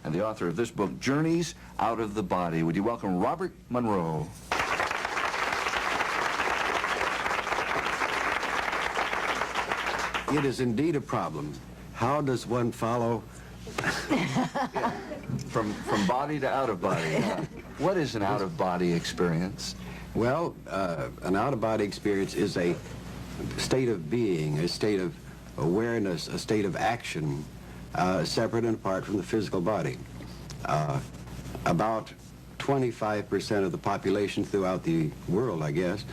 and the author of this book, Journeys Out of the Body. Would you welcome Robert Monroe? It is indeed a problem. How does one follow From body to out of body. What is an out-of-body experience? Well, an out-of-body experience is a state of being, a state of awareness, a state of action, separate and apart from the physical body. About 25% of the population throughout the world, I guess,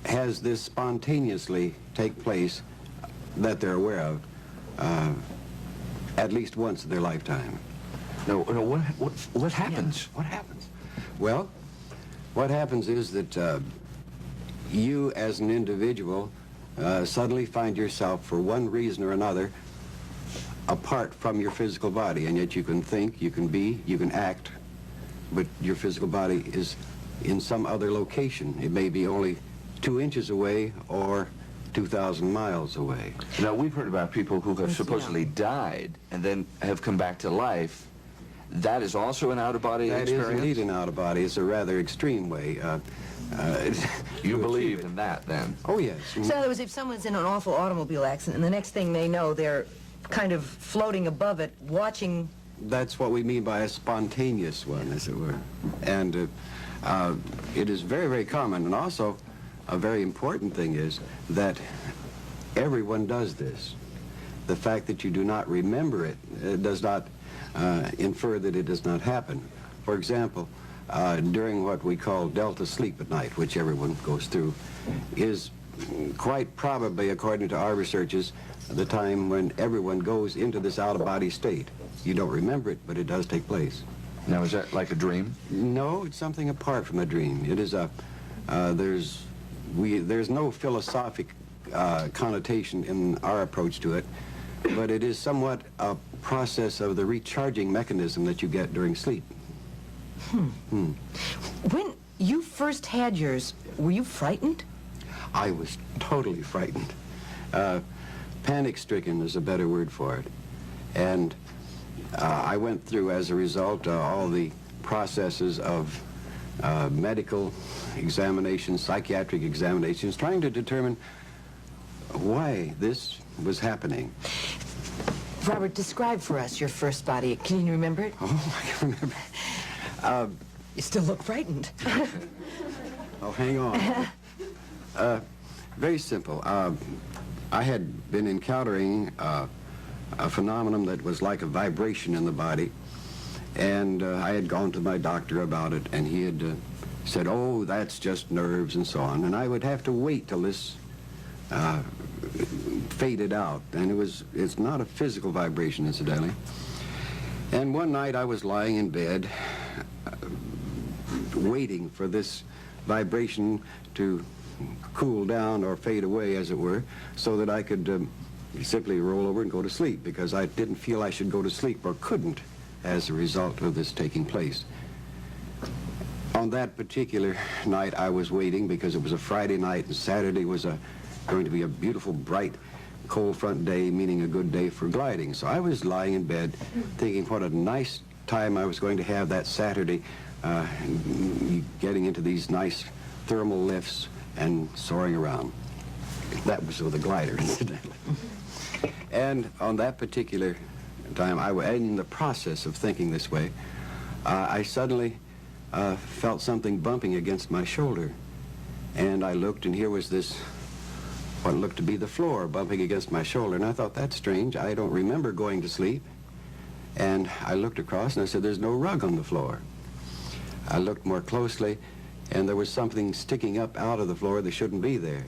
has this spontaneously take place that they're aware of at least once in their lifetime. No, what happens? Yeah. What happens? Well, what happens is that you as an individual suddenly find yourself, for one reason or another, apart from your physical body, and yet you can think, you can be, you can act, but your physical body is in some other location. It may be only 2 inches away or 2,000 miles away. Now, we've heard about people who have supposedly died and then have come back to life. That is also an out-of-body experience? That is indeed an out-of-body. It's a rather extreme way. You believe in that, then? Oh, yes. So in other words, if someone's in an awful automobile accident and the next thing they know, they're kind of floating above it, watching... That's what we mean by a spontaneous one, as it were. And it is very, very common. And also, a very important thing is that everyone does this. The fact that you do not remember it does not infer that it does not happen. For example, during what we call delta sleep at night, which everyone goes through, is quite probably, according to our researches, the time when everyone goes into this out-of-body state. You don't remember it, but it does take place. Now, is that like a dream? No, it's something apart from a dream. It is a, there's no philosophic connotation in our approach to it, but it is somewhat a process of the recharging mechanism that you get during sleep. When you first had yours, were you frightened? I was totally frightened. Panic-stricken is a better word for it. And I went through, as a result, all the processes of medical examinations, psychiatric examinations, trying to determine why this was happening. Robert, describe for us your first body. Can you remember it? Oh, I can remember. You still look frightened. Oh, hang on. Very simple. I had been encountering a phenomenon that was like a vibration in the body, and I had gone to my doctor about it, and he had said, oh, that's just nerves and so on, and I would have to wait till this faded out, and it's not a physical vibration, incidentally. And one night I was lying in bed waiting for this vibration to cool down or fade away, as it were, so that I could simply roll over and go to sleep, because I didn't feel I should go to sleep, or couldn't, as a result of this taking place. On that particular night I was waiting, because it was a Friday night and Saturday was going to be a beautiful, bright, cold front day, meaning a good day for gliding. So I was lying in bed thinking what a nice time I was going to have that Saturday, getting into these nice thermal lifts and soaring around. That was with a glider, incidentally. And on that particular time, in the process of thinking this way, I suddenly felt something bumping against my shoulder. And I looked, and here was this, what looked to be the floor bumping against my shoulder. And I thought, that's strange. I don't remember going to sleep. And I looked across, and I said, there's no rug on the floor. I looked more closely, and there was something sticking up out of the floor that shouldn't be there.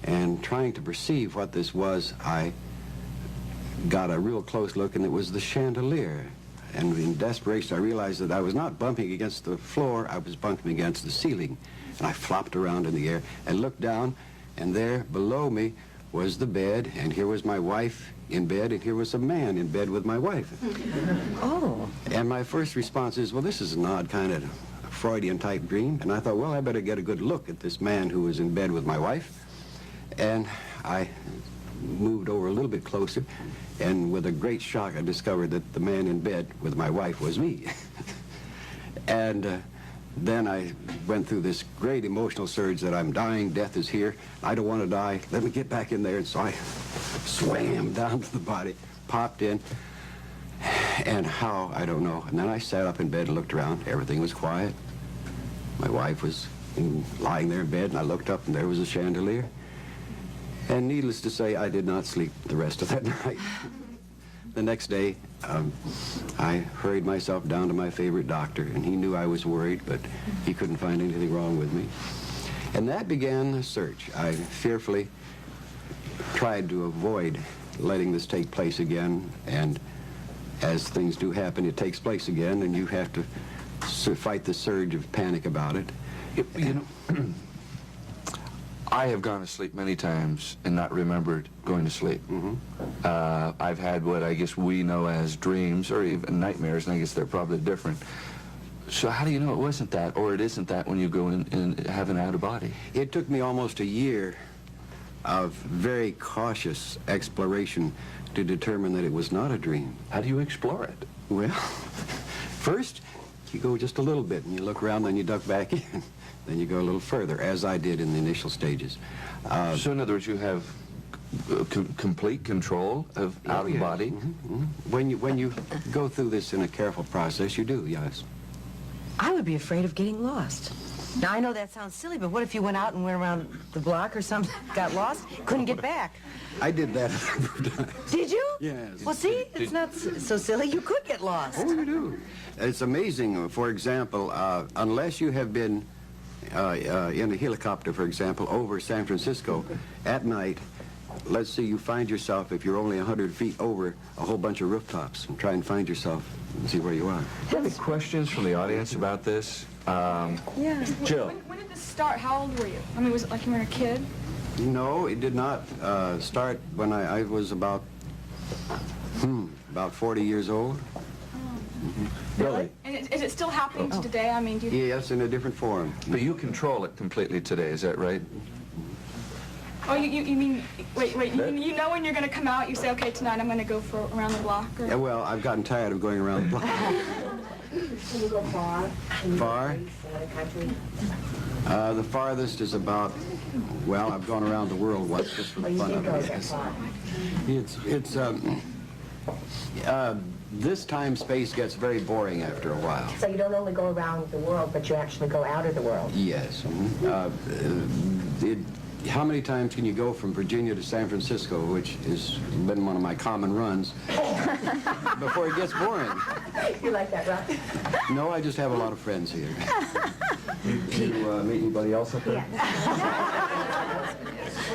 And trying to perceive what this was, I got a real close look, and it was the chandelier. And in desperation, I realized that I was not bumping against the floor, I was bumping against the ceiling. And I flopped around in the air and looked down, and there below me was the bed, and here was my wife in bed, and here was a man in bed with my wife. Oh. And my first response is, well, this is an odd kind of Freudian-type dream. And I thought, well, I better get a good look at this man who was in bed with my wife. And I moved over a little bit closer, and with a great shock, I discovered that the man in bed with my wife was me. And then I went through this great emotional surge that I'm dying, death is here, I don't want to die, let me get back in there. And so I swam down to the body, popped in, and how, I don't know. And then I sat up in bed and looked around. Everything was quiet. My wife was lying there in bed, and I looked up, and there was a chandelier. And needless to say, I did not sleep the rest of that night. The next day, I hurried myself down to my favorite doctor, and he knew I was worried, but he couldn't find anything wrong with me. And that began the search. I fearfully tried to avoid letting this take place again, and as things do happen, it takes place again, and you have to fight the surge of panic about it. You know, I have gone to sleep many times and not remembered going to sleep. I've had what I guess we know as dreams or even nightmares, and I guess they're probably different. So how do you know it wasn't that, or it isn't that when you go in and have an out-of-body? It took me almost a year of very cautious exploration to determine that it was not a dream. How do you explore it? Well, first, you go just a little bit, and you look around, then you duck back in. Then you go a little further, as I did in the initial stages. So in other words, you have complete control of out-of-body? When you go through this in a careful process, you do, yes. I would be afraid of getting lost. Now, I know that sounds silly, but what if you went out and went around the block or something, got lost, couldn't get back? I did that a number of times. Did you? Yes. Well, see, it's not so silly. You could get lost. Oh, you do. It's amazing, for example, unless you have been in a helicopter, for example, over San Francisco at night, let's say you find yourself, if you're only 100 feet over a whole bunch of rooftops, and try and find yourself and see where you are. Any questions from the audience about this? Yeah. Jill? When did this start? How old were you? I mean, was it like you were a kid? No, it did not start when I was about 40 years old. Billy? And is it still happening to today? I mean, do you... Yes, in a different form. But you control it completely today, is that right? Oh, you mean... Wait, you know when you're going to come out, you say, okay, tonight I'm going to go for around the block? Or... Yeah, well, I've gotten tired of going around the block. Can you go far? Far? The farthest is about, well, I've gone around the world once just for the fun of it. This time-space gets very boring after a while. So you don't only go around the world, but you actually go out of the world. Yes. How many times can you go from Virginia to San Francisco, which has been one of my common runs, before it gets boring? You like that, right? No, I just have a lot of friends here. Do you meet anybody else up there?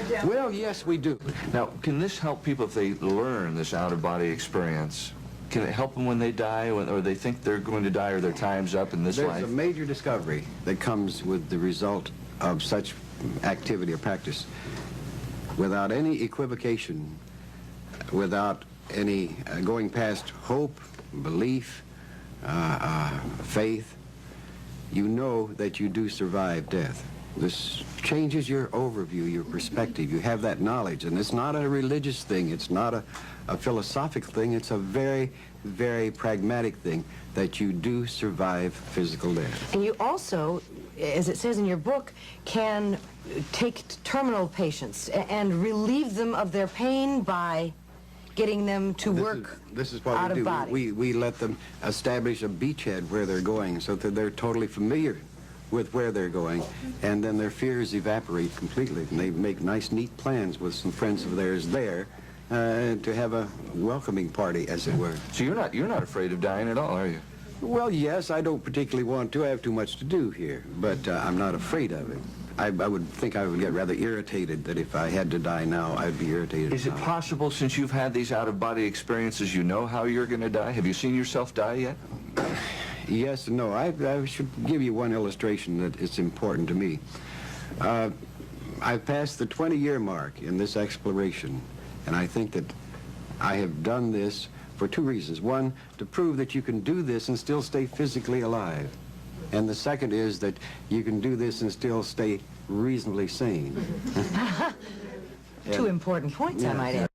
Yeah. Well, yes, we do. Now, can this help people if they learn this out-of-body experience? Can it help them when they die, or they think they're going to die, or their time's up in this life? There's a major discovery that comes with the result of such activity or practice. Without any equivocation, without any going past hope, belief, faith, you know that you do survive death. This changes your overview, your perspective. You have that knowledge, and it's not a religious thing. It's not a philosophical thing. It's a very, very pragmatic thing that you do survive physical death. And you also, as it says in your book, can take terminal patients and relieve them of their pain by getting them to work This is what out we of do. body. We let them establish a beachhead where they're going so that they're totally familiar with where they're going, and then their fears evaporate completely, and they make nice, neat plans with some friends of theirs there to have a welcoming party, as it were. So you're not afraid of dying at all, are you? Well, yes, I don't particularly want to. I have too much to do here, but I'm not afraid of it. I would think I would get rather irritated that if I had to die now, I'd be irritated. Is it now. possible, since you've had these out-of-body experiences, you know how you're going to die? Have you seen yourself die yet? Yes and no. I should give you one illustration that is important to me. I've passed the 20-year mark in this exploration, and I think that I have done this for two reasons. One, to prove that you can do this and still stay physically alive. And the second is that you can do this and still stay reasonably sane. Two important points, I might add.